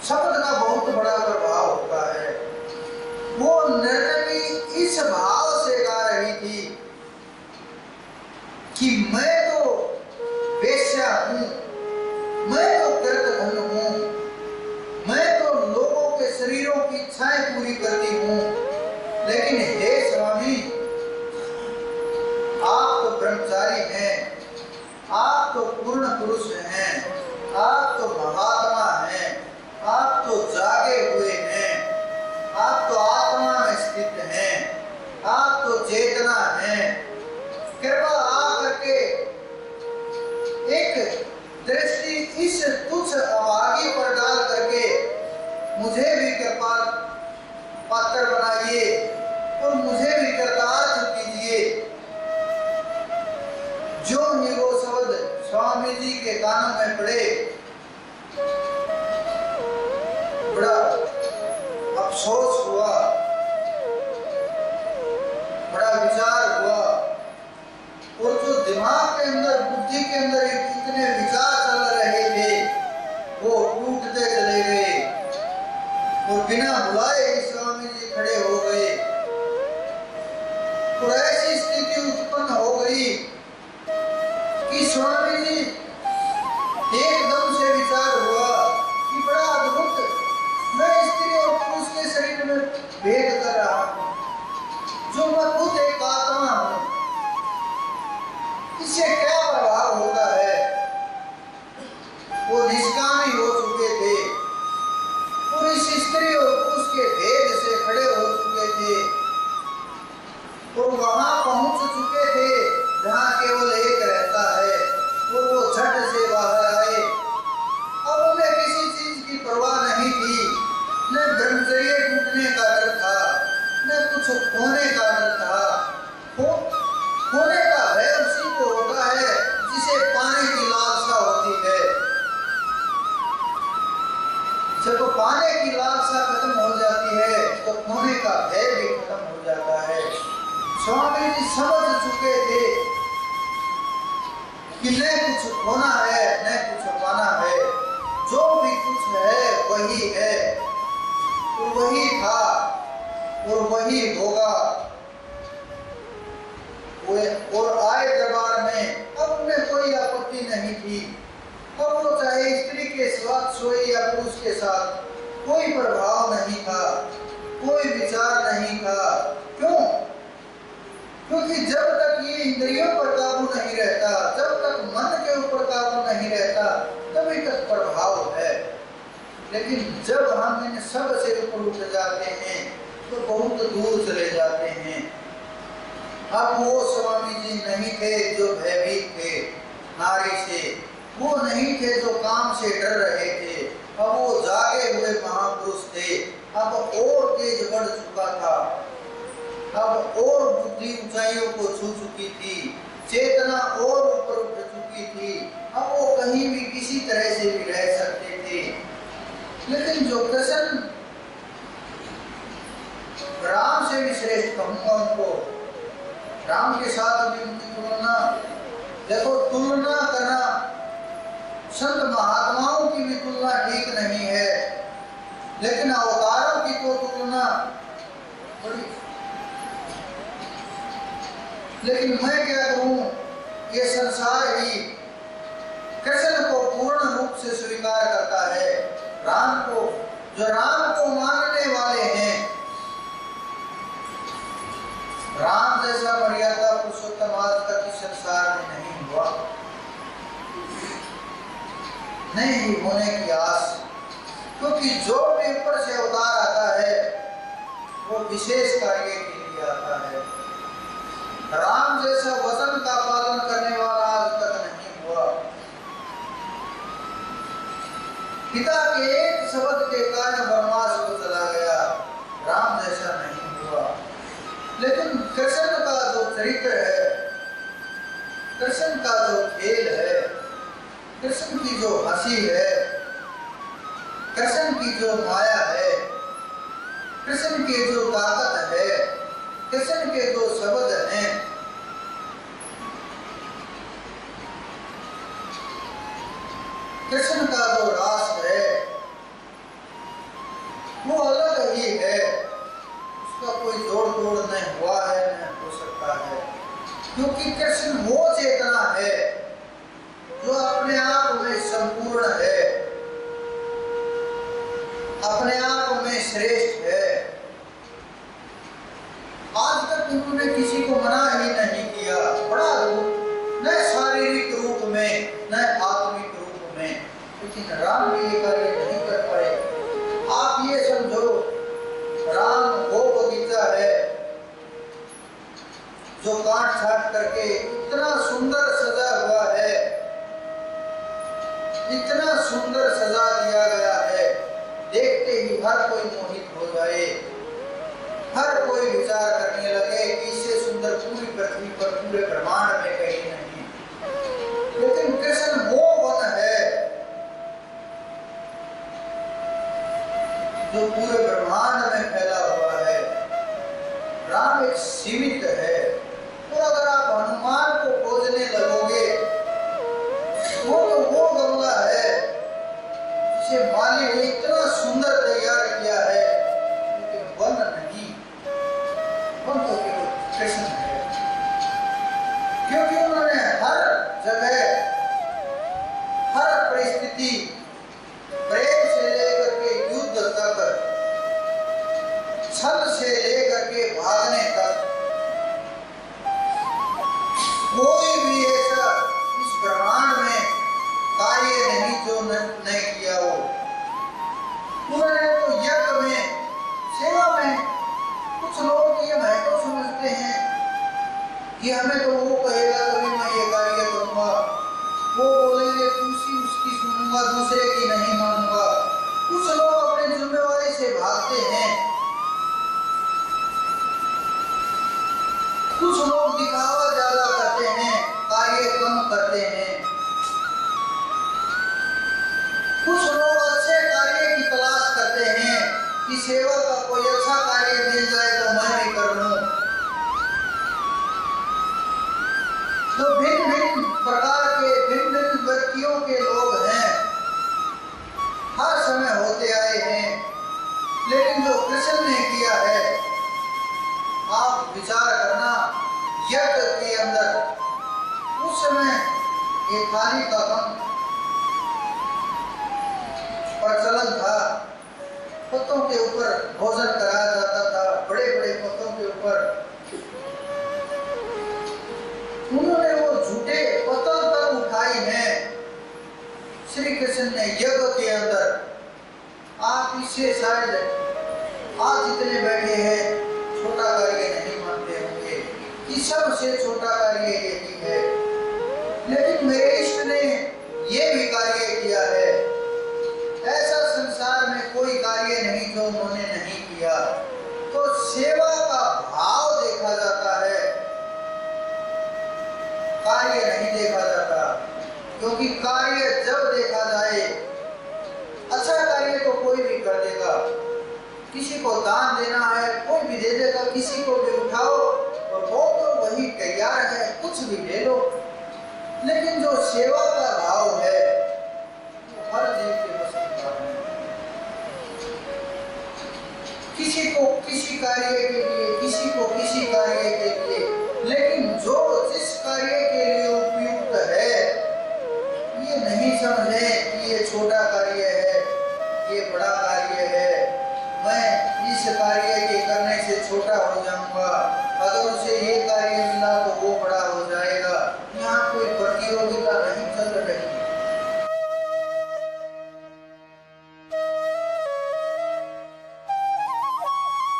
शब्द का बहुत बड़ा प्रभाव होता है। वो नर्तकी इस भाव से गा रही थी कि मैं तो वेश्या हूं, मैं तो गर्दभन हूं, मैं तो लोगों के शरीरों की इच्छाएं पूरी करती हूं, लेकिन हे स्वामी, आप तो ब्रह्मचारी हैं, आप तो पूर्ण पुरुष हैं, आप तो महात्मा हैं, आप तो जागे हुए हैं, आप तो आत्मा में स्थित हैं, आप तो चेतना हैं। कृपा आकर के एक दृष्टि इस तुच्छ अभागी पर डाल करके मुझे भी कृपा पात्र बनाइए और मुझे भी कृतार्थ कीजिए। जो ही वो शब्द स्वामी जी के कानों में पड़े, बड़ा अफसोस हुआ, बड़ा विचार हुआ, और जो दिमाग के अंदर, बुद्धि के अंदर इतने विचार चल रहे थे वो टूटते चले गए और बिना बुलाए ही स्वामी जी खड़े हो गए। और ऐसी स्थिति उत्पन्न हो गई कि स्वामी जी एकदम से विचार हुआ कि बड़ा अद्भुत, मैं स्त्री और पुरुष के शरीर में भेद कर रहा हूं, जो मैं खुद एक आत्मा हूं, इससे क्या प्रभाव होता है। वो निष्कामी हो चुके थे और इस स्त्री और पुरुष के भेद से खड़े हो चुके थे और वहां पहुंच चुके थे जहां केवल एक रहता है, और वो झट से बाहर आए। अब उन्हें किसी चीज की परवाह नहीं थी, न ब्रह्मचर्य टूटने का डर था, न कुछ खोने का डर था। खोने का भय उसी को होता है जिसे पाने की लालसा होती है। जब पाने की लालसा खत्म हो जाती है तो खोने का भय भी खत्म हो जाता है। स्वामी जी समझ चुके थे कि न कुछ खोना है न कुछ पाना है, जो भी कुछ है वही है और वही था और वही होगा। और आए दरबार में अब उन्हें कोई आपत्ति नहीं थी। अब वो चाहे स्त्री के साथ सोए या पुरुष के साथ, कोई प्रभाव नहीं था, कोई विचार नहीं था। क्यों? क्योंकि जब तक ये इंद्रियों पर काबू नहीं रहता, जब तक मन के ऊपर काबू नहीं रहता, तभी तक प्रभाव है। लेकिन जब हम इन सब से ऊपर उठ जाते हैं तो बहुत दूर चले जाते हैं। अब वो स्वामी जी नहीं थे जो भयभीत थे नारी से, वो नहीं थे जो काम से डर रहे थे, अब वो जागे हुए महापुरुष थे। अब और तेज बढ़ चुका था, अब और बुद्धि ऊंचाइयों को छू चुकी थी, चेतना और ऊपर उठ चुकी थी। अब वो कहीं भी किसी तरह से भी रह सकते थे। लेकिन जो कृष्ण, राम से भी श्रेष्ठ कहूंगा उनको, राम के साथ भी उनकी तुलना, देखो तुलना करना, संत महात्माओं की भी तुलना ठीक नहीं है, लेकिन अवतारों की तो तुलना बड़ी। लेकिन मैं क्या करूं, ये संसार ही कृष्ण को पूर्ण रूप से स्वीकार करता है। राम को, जो राम को मानने वाले हैं, राम जैसा मर्यादा पुरुषोत्तम आज तक इस संसार में नहीं हुआ, नहीं होने की आस। क्योंकि जो भी ऊपर से अवतार आता है वो विशेष कार्य के लिए आता है। राम जैसा वचन का पालन करने वाला आज तक नहीं हुआ। पिता के एक शब्द के कारण वनवास को चला गया, राम जैसा नहीं हुआ। लेकिन कृष्ण का जो चरित्र है, कृष्ण का जो खेल है, कृष्ण की जो हंसी है, कृष्ण की जो माया है, कृष्ण की जो ताकत है, कृष्ण के जो शब्द हैं, कृष्ण का जो रास है, वो अलग ही है, उसका कोई जोड़ तोड़ नहीं हुआ है, नहीं हो सकता है, क्योंकि कृष्ण वो चेतना है जो अपने आप में संपूर्ण है, अपने आप में श्रेष्ठ है। आज तक उन्होंने किसी को मना ही नहीं किया, बड़ा रूप, न शारीरिक रूप में न आत्मिक रूप में, लेकिन राम भी ये कार्य नहीं कर पाए। आप ये समझो, राम वो बगीचा है जो काट छाट करके इतना सुंदर सजा हुआ है, इतना सुंदर सजा दिया गया है, देखते ही हर कोई मोहित हो जाए, हर कोई विचार करने लगे कि इससे सुंदर पूरी पृथ्वी पर पूरे ब्रह्मांड में कहीं नहीं। लेकिन कृष्ण वो वन है जो पूरे ब्रह्मांड में फैला हुआ है, राम एक सीमित है। और अगर आप हनुमान को खोजने लगोगे तो वो गमला है जिसे माली ने इतना सुंदर तैयार किया है, लेकिन वन नहीं, वन तो केवल कृष्ण है, क्योंकि उन्होंने हर जगह हर परिस्थिति प्रेम से लेकर के युद्ध तक, छल से लेकर के भागने तक, कोई भी ऐसा इस ब्रह्मांड में कार्य नहीं जो नहीं किया हो। उन्होंने तो यज्ञ में, सेवा में, कुछ लोग ये महत्व समझते हैं कि हमें तो वो कहेगा तभी मैं ये कार्य करूंगा, वो बोलेंगे दूसरी उसकी सुनूंगा, दूसरे की नहीं मानूंगा। कुछ लोग अपनी जिम्मेवारी से भागते हैं, कुछ लोग दिखावा ज्यादा करते हैं, कार्य कम करते हैं, कुछ लोग अच्छे कार्य की तलाश करते हैं कि सेवा का कोई अच्छा कार्य मिल जाए तो मैं भी कर लूं। तो भिन्न भिन्न प्रकार के, भिन्न भिन्न व्यक्तियों के लोग हैं, हर समय होते आए हैं, लेकिन जो कृष्ण ने किया है, आप विचार करना, यज्ञ के अंदर उस समय ये थाली का कम प्रचलन था, पत्तों के ऊपर भोजन कराया जाता था, बड़े बड़े पत्तों के ऊपर। उन्होंने वो झूठे पत्तल तक उठाई हैं श्री कृष्ण ने यज्ञ के अंदर। आप इससे शायद आज जितने बैठे हैं छोटा कार्य नहीं मानते होंगे कि सबसे छोटा कार्य यही है, लेकिन मेरे इष्ट ने ये भी कार्य किया है। ऐसा संसार में कोई कार्य नहीं जो उन्होंने नहीं किया। तो सेवा का भाव देखा जाता है, कार्य नहीं देखा जाता, क्योंकि कार्य जब देखा जाए, अच्छा कार्य तो कोई भी कर देगा, किसी को दान देना है कोई भी दे देगा, किसी को भी उठाओ और वो तो वही तैयार है, कुछ भी ले लो। लेकिन जो सेवा का भाव है वो हर जीव के बस की बात है। किसी को किसी कार्य के लिए, किसी को किसी कार्य के लिए, लेकिन जो जिस कार्य के लिए उपयुक्त है, ये नहीं समझे कि ये छोटा कार्य है, ये बड़ा कार्य है, मैं इस कार्य के करने से छोटा हो जाऊंगा। अगर उसे ये